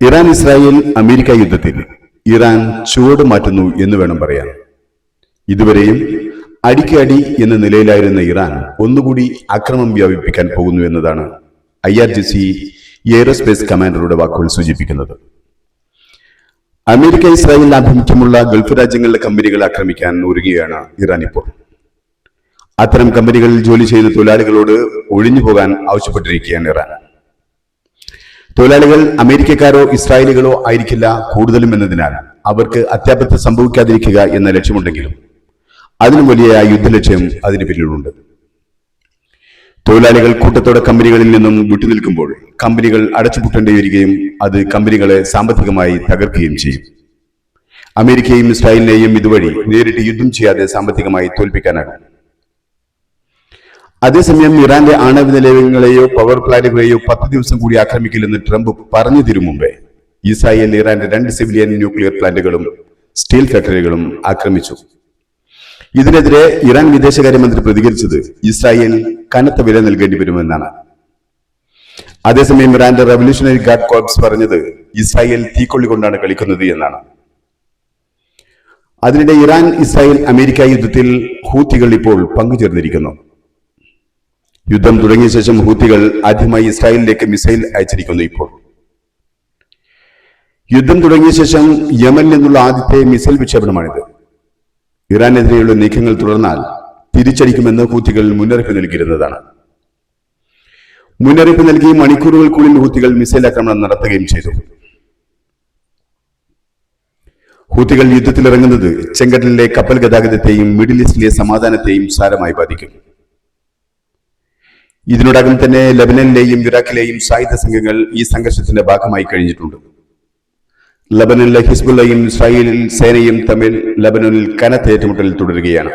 Iran Israel America യുദ്ധത്തിൽ Iran ചുവട് മാറ്റുന്നു എന്ന് വേണം പറയാൻ. ഇതുവരെയും അടിക്ക് അടി എന്ന നിലയിലായിരുന്ന ഇറാൻ ഒന്നുകൂടി ആക്രമണം വ്യാപിപ്പിക്കാൻ പോകുന്നു എന്നതാണ് IRGC എയ്റോസ്പേസ് കമാൻഡറുടെ വാക്കുകൾ സൂചിപ്പിക്കുന്നത്. അമേരിക്ക ഇസ്രായേൽ ആഭിമുഖ്യമുള്ള ഗൾഫ് രാജ്യങ്ങളിലെ കമ്പനികളെ ആക്രമിക്കാൻ ഒരുങ്ങുകയാണ് ഇറാൻ ഇപ്പോൾ. അത്തരം കമ്പനികളിൽ ജോലി ചെയ്യുന്ന തൊഴിലാളികളോട് ഒഴിഞ്ഞു പോകാൻ ആവശ്യപ്പെട്ടിരിക്കുകയാണ് ഇറാൻ. തൊഴിലാളികൾ അമേരിക്കക്കാരോ ഇസ്രായേലികളോ ആയിരിക്കില്ല കൂടുതലും എന്നതിനാൽ അവർക്ക് അത്യാപത്ത് സംഭവിക്കാതിരിക്കുക എന്ന ലക്ഷ്യമുണ്ടെങ്കിലും അതിനും വലിയ യുദ്ധലക്ഷ്യം അതിന് പിന്നിലുണ്ട്. തൊഴിലാളികൾ കൂട്ടത്തോടെ കമ്പനികളിൽ നിന്നും വിട്ടുനിൽക്കുമ്പോൾ കമ്പനികൾ അടച്ചുപൂട്ടേണ്ടി വരികയും അത് കമ്പനികളെ സാമ്പത്തികമായി തകർക്കുകയും ചെയ്യും. അമേരിക്കയും ഇസ്രായേലിനെയും ഇതുവഴി നേരിട്ട് യുദ്ധം ചെയ്യാതെ സാമ്പത്തികമായി തോൽപ്പിക്കാനാകും. അതേസമയം ഇറാന്റെ ആണവ നിലയങ്ങളെയോ പവർ പ്ലാന്റുകളെയോ 10 ദിവസം കൂടി ആക്രമിക്കില്ലെന്ന് ട്രംപ് പറഞ്ഞു തരും മുമ്പേ ഇസ്രായേൽ ഇറാന്റെ 2 സിവിലിയൻ ന്യൂക്ലിയർ പ്ലാന്റുകളും സ്റ്റീൽ ഫാക്ടറികളും ആക്രമിച്ചു. ഇതിനെതിരെ ഇറാൻ വിദേശകാര്യമന്ത്രി പ്രതികരിച്ചത് ഇസ്രായേൽ കനത്ത വില നൽകേണ്ടി വരുമെന്നാണ്. അതേസമയം ഇറാന്റെ റവല്യൂഷണറി ഗാർഡ് കോർപ്സ് പറഞ്ഞത് ഇസ്രായേൽ തീക്കൊള്ളി കൊണ്ടാണ് കളിക്കുന്നത് എന്നാണ്. അതിനിടെ ഇറാൻ ഇസ്രായേൽ അമേരിക്ക യുദ്ധത്തിൽ ഹൂത്തികൾ ഇപ്പോൾ പങ്കുചേർന്നിരിക്കുന്നു. യുദ്ധം തുടങ്ങിയ ശേഷം ഹൂത്തികൾ ആദ്യമായി ഇസ്രായേലിലേക്ക് മിസൈൽ അയച്ചിരിക്കുന്നു. ഇപ്പോൾ യുദ്ധം തുടങ്ങിയ ശേഷം യമനിൽ നിന്നുള്ള ആദ്യത്തെ മിസൈൽ വിക്ഷേപണമാണിത്. ഇറാനെതിരെയുള്ള നീക്കങ്ങൾ തുടർന്നാൽ തിരിച്ചടിക്കുമെന്ന് ഹൂത്തികൾ മുന്നറിയിപ്പ് നൽകിയിരുന്നതാണ്. മുന്നറിയിപ്പ് നൽകി മണിക്കൂറുകൾക്കുള്ളിൽ ഹൂത്തികൾ മിസൈൽ ആക്രമണം നടത്തുകയും ചെയ്തു. ഹൂത്തികൾ യുദ്ധത്തിലിറങ്ങുന്നത് ചെങ്കടലിലെ കപ്പൽ ഗതാഗതത്തെയും മിഡിൽ ഈസ്റ്റിലെ സമാധാനത്തെയും സാരമായി ബാധിക്കും. ഇതിനോടകം തന്നെ ലബനനിലെയും ഇറാഖിലെയും സായുധ സംഘങ്ങൾ ഈ സംഘർഷത്തിന്റെ ഭാഗമായി കഴിഞ്ഞിട്ടുണ്ട്. ലബനനിലെ ഹിസ്ബുള്ളയും ഇസ്രായേൽ സേനയും തമ്മിൽ ലബനനിൽ കനത്ത ഏറ്റുമുട്ടൽ തുടരുകയാണ്.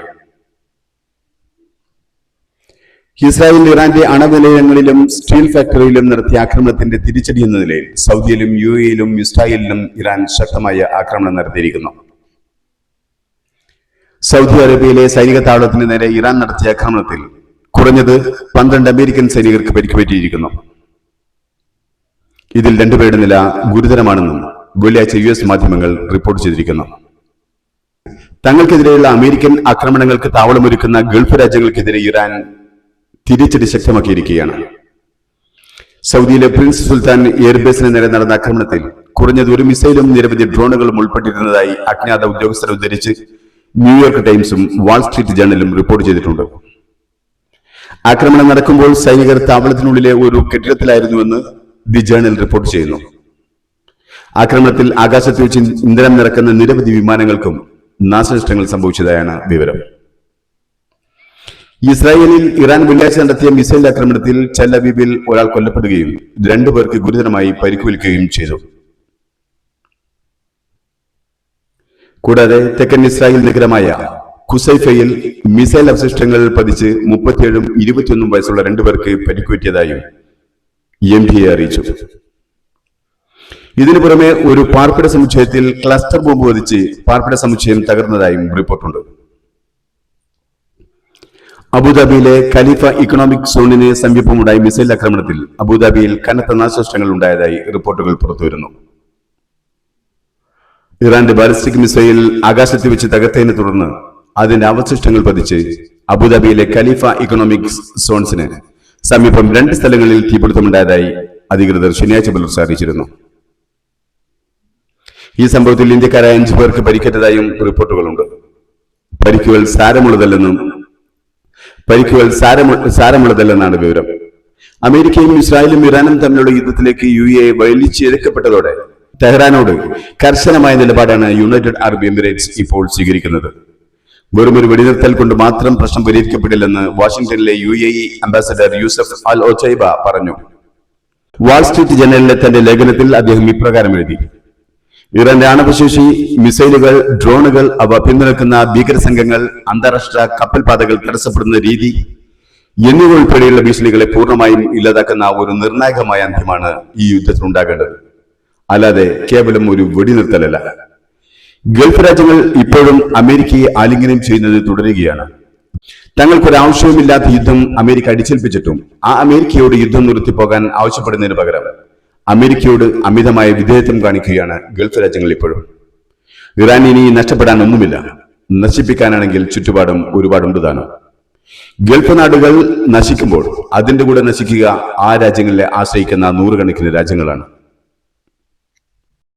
ഇസ്രായേൽ ഇറാന്റെ അണവ നിലയങ്ങളിലും സ്റ്റീൽ ഫാക്ടറിയിലും നടത്തിയ ആക്രമണത്തിന്റെ തിരിച്ചടി എന്ന നിലയിൽ സൗദിയിലും UAE-യിലും ഇസ്രായേലിലും ഇറാൻ ശക്തമായ ആക്രമണം നടത്തിയിരിക്കുന്നു. സൗദി അറേബ്യയിലെ സൈനിക താവളത്തിന് നേരെ ഇറാൻ നടത്തിയ ആക്രമണത്തിൽ കുറഞ്ഞത് 12 അമേരിക്കൻ സൈനികർക്ക് പരിക്കുപറ്റിയിരിക്കുന്നു. ഇതിൽ 2 പേരുടെ നില ഗുരുതരമാണെന്നും വെള്ളിയാഴ്ച US മാധ്യമങ്ങൾ റിപ്പോർട്ട് ചെയ്തിരിക്കുന്നു. തങ്ങൾക്കെതിരെയുള്ള അമേരിക്കൻ ആക്രമണങ്ങൾക്ക് താവളമൊരുക്കുന്ന ഗൾഫ് രാജ്യങ്ങൾക്കെതിരെ ഇറാൻ തിരിച്ചടി ശക്തമാക്കിയിരിക്കുകയാണ്. സൗദിയിലെ പ്രിൻസ് സുൽത്താൻ എയർബേസിന് നേരെ നടന്ന ആക്രമണത്തിൽ കുറഞ്ഞത് ഒരു മിസൈലും നിരവധി ഡ്രോണുകളും ഉൾപ്പെട്ടിരുന്നതായി അജ്ഞാത ഉദ്യോഗസ്ഥരെ ഉദ്ധരിച്ച് ന്യൂയോർക്ക് ടൈംസും വാൾ സ്ട്രീറ്റ് ജേർണലും റിപ്പോർട്ട് ചെയ്തിട്ടുണ്ട്. ആക്രമണം നടക്കുമ്പോൾ സൈനികർ താവളത്തിനുള്ളിലെ ഒരു കെട്ടിടത്തിലായിരുന്നുവെന്ന് ദി ജേർണൽ റിപ്പോർട്ട് ചെയ്യുന്നു. ആക്രമണത്തിൽ ആകാശത്ത് വെച്ച് ഇന്ധനം നിറക്കുന്ന നിരവധി വിമാനങ്ങൾക്കും നാശനഷ്ടങ്ങൾ സംഭവിച്ചതായാണ് വിവരം. ഇസ്രായേലിൽ ഇറാൻ വെള്ളിയാഴ്ച നടത്തിയ മിസൈൽ ആക്രമണത്തിൽ ടെൽ-അവീവിൽ ഒരാൾ കൊല്ലപ്പെടുകയും 2 പേർക്ക് ഗുരുതരമായി പരിക്കുവൽക്കുകയും ചെയ്തു. കൂടാതെ തെക്കൻ ഇസ്രായേൽ നഗരമായ ഖുസൈഫയിൽ മിസൈൽ അവശിഷ്ടങ്ങൾ പതിച്ച് 37ഉം 21ഉം വയസ്സുള്ള 2 പേർക്ക് പരിക്കുപറ്റിയതായും MDA അറിയിച്ചു. ഇതിനു പുറമെ ഒരു പാർപ്പിട സമുച്ചയത്തിൽ ക്ലസ്റ്റർ ബോംബ് പതിച്ച് പാർപ്പിട സമുച്ചയം തകർന്നതായും റിപ്പോർട്ടുണ്ട്. അബുദാബിയിലെ ഖലീഫ ഇക്കണോമിക് സോണിന് സമീപമുണ്ടായ മിസൈൽ ആക്രമണത്തിൽ അബുദാബിയിൽ കനത്ത നാശനഷ്ടങ്ങൾ ഉണ്ടായതായി റിപ്പോർട്ടുകൾ പുറത്തുവരുന്നു. ഇറാന്റെ ബാലിസ്റ്റിക് മിസൈൽ ആകാശത്ത് വെച്ച് തകർത്തതിനെ തുടർന്ന് അതിന്റെ അവശിഷ്ടങ്ങൾ പതിച്ച് അബുദാബിയിലെ ഖലീഫ ഇക്കണോമിക് സോൺസിന് സമീപം 2 സ്ഥലങ്ങളിൽ തീപിടുത്തമുണ്ടായതായി അധികൃതർ ശനിയാഴ്ച പുലർച്ചെ അറിയിച്ചിരുന്നു. ഈ സംഭവത്തിൽ ഇന്ത്യക്കാരായ 5 പേർക്ക് പരിക്കേറ്റതായും റിപ്പോർട്ടുകളുണ്ട്. പരിക്കുകൾ സാരമുള്ളതല്ലെന്നാണ് വിവരം. അമേരിക്കയും ഇസ്രായേലും ഇറാനും തമ്മിലുള്ള യുദ്ധത്തിലേക്ക് UAE വലിച്ചിഴക്കപ്പെട്ടതോടെ ടെഹ്റാനോട് കർശനമായ നിലപാടാണ് യുണൈറ്റഡ് അറബ് എമിറേറ്റ്സ് ഇപ്പോൾ സ്വീകരിക്കുന്നത്. വെറുമൊരു വെടിനിർത്തൽ കൊണ്ട് മാത്രം പ്രശ്നം പരിഹരിക്കപ്പെടില്ലെന്ന് വാഷിംഗ്ടണിലെ UAE അംബാസഡർ യൂസഫ് അൽ ഒച്ചൈബ പറഞ്ഞു. വാൾ സ്ട്രീറ്റ് ജേർണലിലെ തന്റെ ലേഖനത്തിൽ അദ്ദേഹം ഇപ്രകാരം എഴുതി: ഇറാന്റെ ആണവശേഷി, മിസൈലുകൾ, ഡ്രോണുകൾ, അവ പിന്തുണക്കുന്ന ഭീകര സംഘങ്ങൾ, അന്താരാഷ്ട്ര കപ്പൽ പാതകൾ തടസ്സപ്പെടുന്ന രീതി എന്നിവ ഉൾപ്പെടെയുള്ള ഭീഷണികളെ പൂർണ്ണമായും ഇല്ലാതാക്കുന്ന ഒരു നിർണായകമായ അന്ത്യമാണ് ഈ യുദ്ധത്തിനുണ്ടാകേണ്ടത്, അല്ലാതെ കേവലം ഒരു വെടിനിർത്തലല്ല. ഗൾഫ് രാജ്യങ്ങൾ ഇപ്പോഴും അമേരിക്കയെ ആലിംഗനം ചെയ്യുന്നത് തുടരുകയാണ്. തങ്ങൾക്കൊരാവശ്യവുമില്ലാത്ത യുദ്ധം അമേരിക്ക അടിച്ചേൽപ്പിച്ചിട്ടും ആ അമേരിക്കയോട് യുദ്ധം നിർത്തിപ്പോകാൻ ആവശ്യപ്പെടുന്നതിന് പകരം അമേരിക്കയോട് അമിതമായ വിധേയത്വം കാണിക്കുകയാണ് ഗൾഫ് രാജ്യങ്ങൾ ഇപ്പോഴും. ഇറാൻ ഇനി നഷ്ടപ്പെടാൻ ഒന്നുമില്ല. നശിപ്പിക്കാനാണെങ്കിൽ ചുറ്റുപാടും ഒരുപാടുണ്ട് താനും. ഗൾഫ് നാടുകൾ നശിക്കുമ്പോൾ അതിന്റെ കൂടെ നശിക്കുക ആ രാജ്യങ്ങളെ ആശ്രയിക്കുന്ന നൂറുകണക്കിന് രാജ്യങ്ങളാണ്.